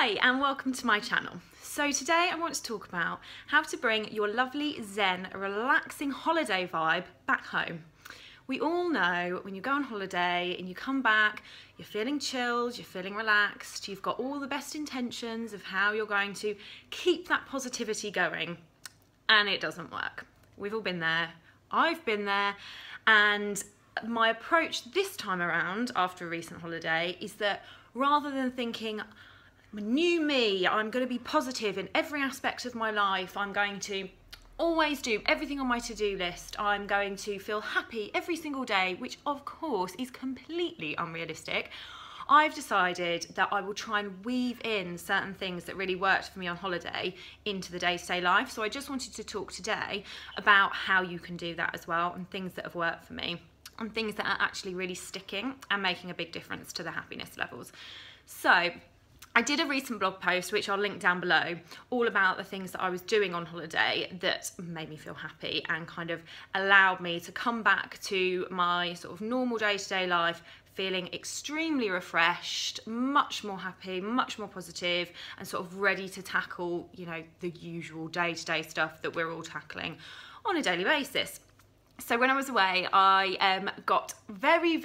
Hi and welcome to my channel. So today I want to talk about how to bring your lovely zen, relaxing holiday vibe back home. We all know when you go on holiday and you come back, you're feeling chilled, you're feeling relaxed, you've got all the best intentions of how you're going to keep that positivity going, and it doesn't work. We've all been there, I've been there, and my approach this time around after a recent holiday is that rather than thinking, new me, I'm going to be positive in every aspect of my life, I'm going to always do everything on my to-do list, I'm going to feel happy every single day, which of course is completely unrealistic, I've decided that I will try and weave in certain things that really worked for me on holiday into the day-to-day life. So I just wanted to talk today about how you can do that as well, and things that have worked for me, and things that are actually really sticking and making a big difference to the happiness levels. So I did a recent blog post, which I'll link down below, all about the things that I was doing on holiday that made me feel happy and kind of allowed me to come back to my sort of normal day-to-day life feeling extremely refreshed, much more happy, much more positive, and sort of ready to tackle, you know, the usual day-to-day stuff that we're all tackling on a daily basis. So when I was away, I got very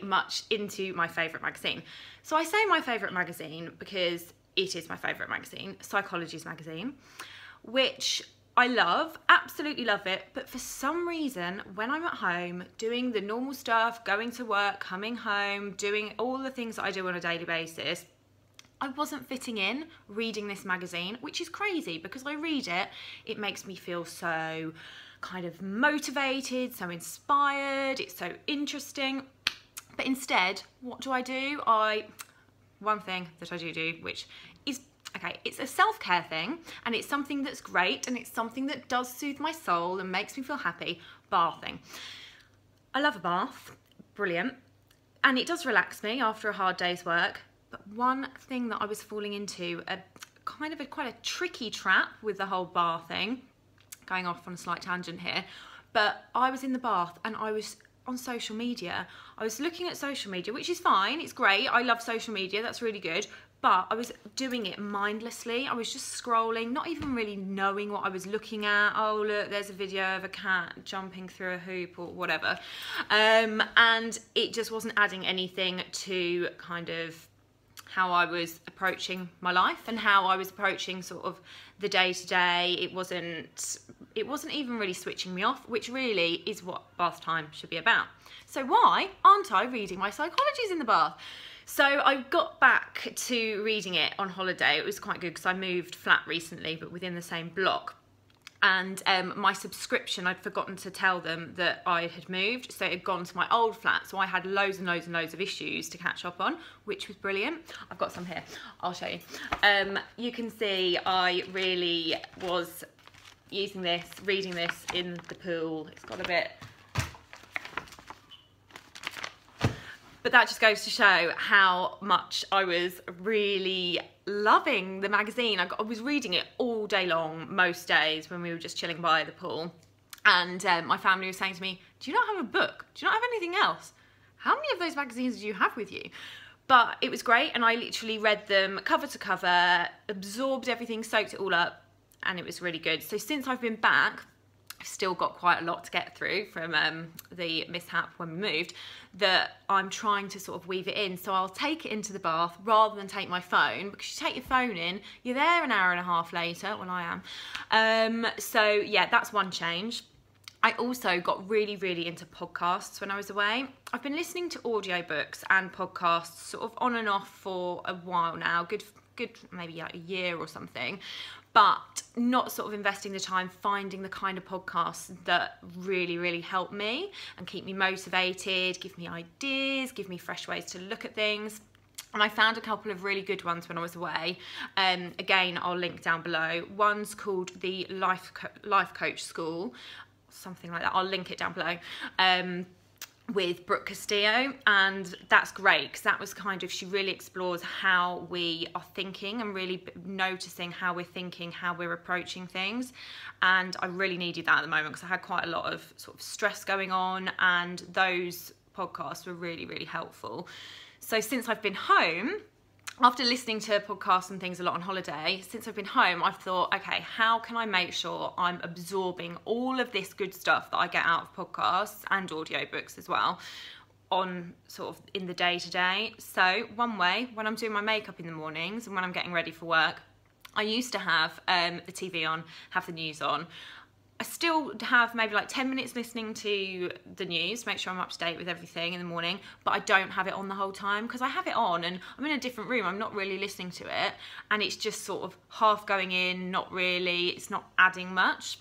much into my favourite magazine. So I say my favourite magazine because it is my favourite magazine, Psychology's magazine, which I love, absolutely love it, but for some reason, when I'm at home doing the normal stuff, going to work, coming home, doing all the things that I do on a daily basis, I wasn't fitting in reading this magazine, which is crazy because I read it, it makes me feel so kind of motivated, so inspired, it's so interesting. But instead, what do? One thing that I do, which is, okay, it's a self-care thing, and it's something that's great, and it's something that does soothe my soul and makes me feel happy, bathing. I love a bath, brilliant, and it does relax me after a hard day's work. But one thing that I was falling into, quite a tricky trap with the whole bath thing, going off on a slight tangent here, but I was in the bath and I was on social media. I was looking at social media, which is fine, it's great, I love social media, that's really good, but I was doing it mindlessly. I was just scrolling, not even really knowing what I was looking at. Oh look, there's a video of a cat jumping through a hoop or whatever, and it just wasn't adding anything to kind of how I was approaching my life and how I was approaching sort of the day-to-day. It wasn't even really switching me off, which really is what bath time should be about. So why aren't I reading my psychologies in the bath? So I got back to reading it on holiday. It was quite good because I moved flat recently, but within the same block. And my subscription, I'd forgotten to tell them that I had moved, so it had gone to my old flat, so I had loads of issues to catch up on, which was brilliant. I've got some here, I'll show you. You can see I really was using this, reading this in the pool. It's got a bit, but that just goes to show how much I was really loving the magazine. I was reading it all day long, most days when we were just chilling by the pool. And my family was saying to me, do you not have a book? Do you not have anything else? How many of those magazines do you have with you? But it was great, and I literally read them cover to cover, absorbed everything, soaked it all up, and it was really good. So since I've been back, I've still got quite a lot to get through from the mishap when we moved, that I'm trying to sort of weave it in. So I'll take it into the bath rather than take my phone, because you take your phone in, you're there an hour and a half later, well I am. So yeah, that's one change. I also got really into podcasts when I was away. I've been listening to audiobooks and podcasts sort of on and off for a while now, good maybe like a year or something, but not sort of investing the time finding the kind of podcasts that really help me and keep me motivated, give me ideas, give me fresh ways to look at things. And I found a couple of really good ones when I was away. Again, I'll link down below. One's called the Life Coach School, something like that. I'll link it down below. With Brooke Castillo, and that's great because that was kind of, she really explores how we are thinking and really noticing how we're thinking, how we're approaching things, and I really needed that at the moment because I had quite a lot of sort of stress going on, and those podcasts were really helpful. So since I've been home, after listening to podcasts and things a lot on holiday, since I've been home, I've thought, okay, how can I make sure I'm absorbing all of this good stuff that I get out of podcasts and audiobooks as well on sort of in the day to day. So one way, when I'm doing my makeup in the mornings and when I'm getting ready for work, I used to have the TV on, have the news on. I still have maybe like 10 minutes listening to the news, make sure I'm up to date with everything in the morning, but I don't have it on the whole time because I have it on and I'm in a different room, I'm not really listening to it, and it's just sort of half going in, not really, it's not adding much.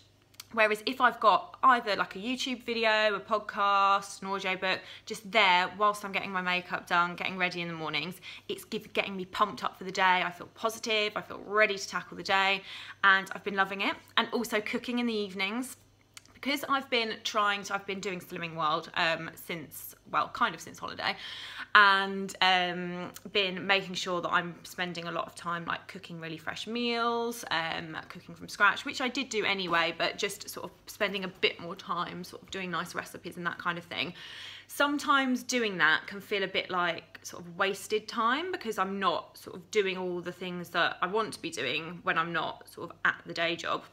Whereas if I've got either like a YouTube video, a podcast, an audiobook, just there whilst I'm getting my makeup done, getting ready in the mornings, it's getting me pumped up for the day. I feel positive, I feel ready to tackle the day, and I've been loving it. And also cooking in the evenings. Because I've been doing Slimming World since holiday, and been making sure that I'm spending a lot of time like cooking really fresh meals, cooking from scratch, which I did do anyway, but just sort of spending a bit more time sort of doing nice recipes and that kind of thing. Sometimes doing that can feel a bit like sort of wasted time because I'm not sort of doing all the things that I want to be doing when I'm not sort of at the day job.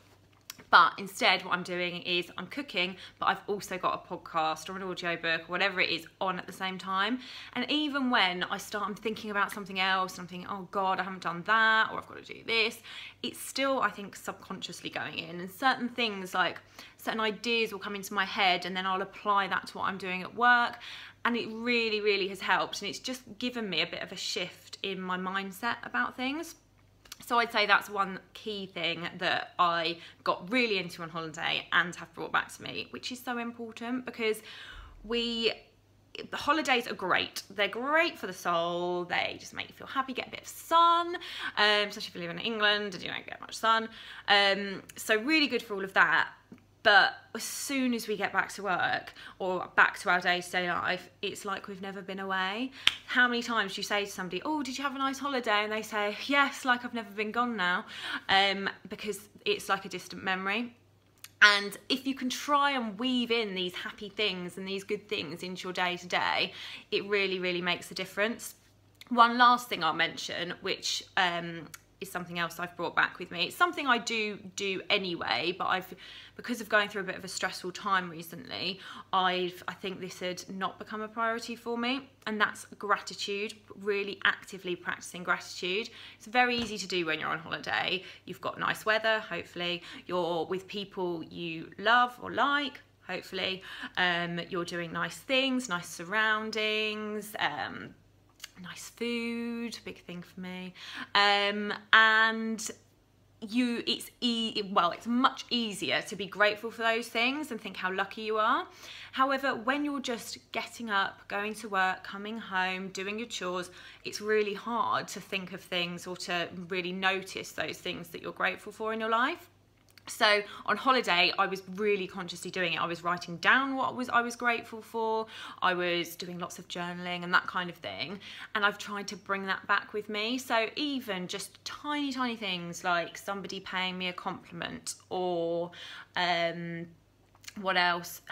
But instead what I'm doing is I'm cooking, but I've also got a podcast or an audiobook or whatever it is on at the same time. And even when I'm thinking about something else, I'm thinking, oh God, I haven't done that, or I've got to do this, it's still, I think, subconsciously going in. And certain things, like certain ideas will come into my head and then I'll apply that to what I'm doing at work. And it really, really has helped. And it's just given me a bit of a shift in my mindset about things. So I'd say that's one key thing that I got really into on holiday and have brought back to me, which is so important because the holidays are great. They're great for the soul. They just make you feel happy, get a bit of sun, especially if you live in England and you don't get much sun. So really good for all of that. But as soon as we get back to work or back to our day-to-day life, it's like we've never been away. How many times do you say to somebody, oh, did you have a nice holiday? And they say, yes, like I've never been gone now, because it's like a distant memory. And if you can try and weave in these happy things and these good things into your day-to-day, it really, really makes a difference. One last thing I'll mention, which is something else I've brought back with me. It's something I do anyway, but because of going through a bit of a stressful time recently, I think this had not become a priority for me, and that's gratitude, really actively practicing gratitude. It's very easy to do when you're on holiday. You've got nice weather, hopefully. You're with people you love or like, hopefully. You're doing nice things, nice surroundings, nice food, big thing for me, and it's much easier to be grateful for those things and think how lucky you are. However, when you're just getting up, going to work, coming home, doing your chores, it's really hard to think of things or to really notice those things that you're grateful for in your life. So on holiday, I was really consciously doing it. I was writing down what I was grateful for. I was doing lots of journaling and that kind of thing. And I've tried to bring that back with me. So even just tiny, tiny things like somebody paying me a compliment or what else,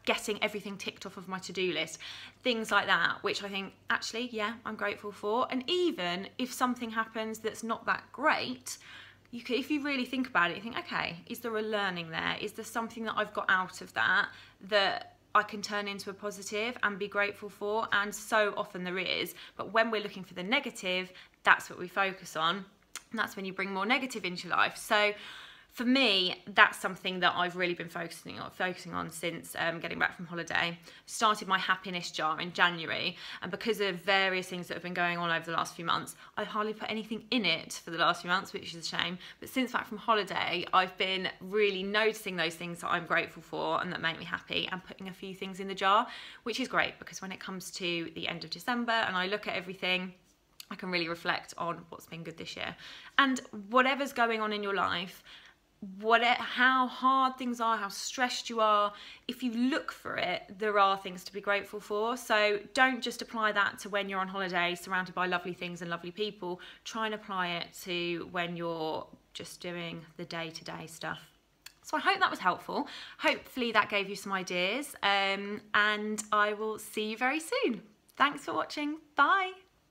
getting everything ticked off of my to-do list, things like that, which I think actually, yeah, I'm grateful for. And even if something happens that's not that great, if you really think about it, you think, okay, is there a learning there? Is there something that I've got out of that I can turn into a positive and be grateful for? And so often there is, but when we're looking for the negative, that's what we focus on. And that's when you bring more negative into your life. So for me, that's something that I've really been focusing on since getting back from holiday. Started my happiness jar in January, and because of various things that have been going on over the last few months, I hardly put anything in it for the last few months, which is a shame. But since back from holiday, I've been really noticing those things that I'm grateful for and that make me happy, and putting a few things in the jar, which is great because when it comes to the end of December and I look at everything, I can really reflect on what's been good this year. And whatever's going on in your life, how hard things are, how stressed you are, if you look for it, there are things to be grateful for. So don't just apply that to when you're on holiday surrounded by lovely things and lovely people. Try and apply it to when you're just doing the day-to-day stuff. So I hope that was helpful. Hopefully that gave you some ideas, and I will see you very soon. Thanks for watching. Bye.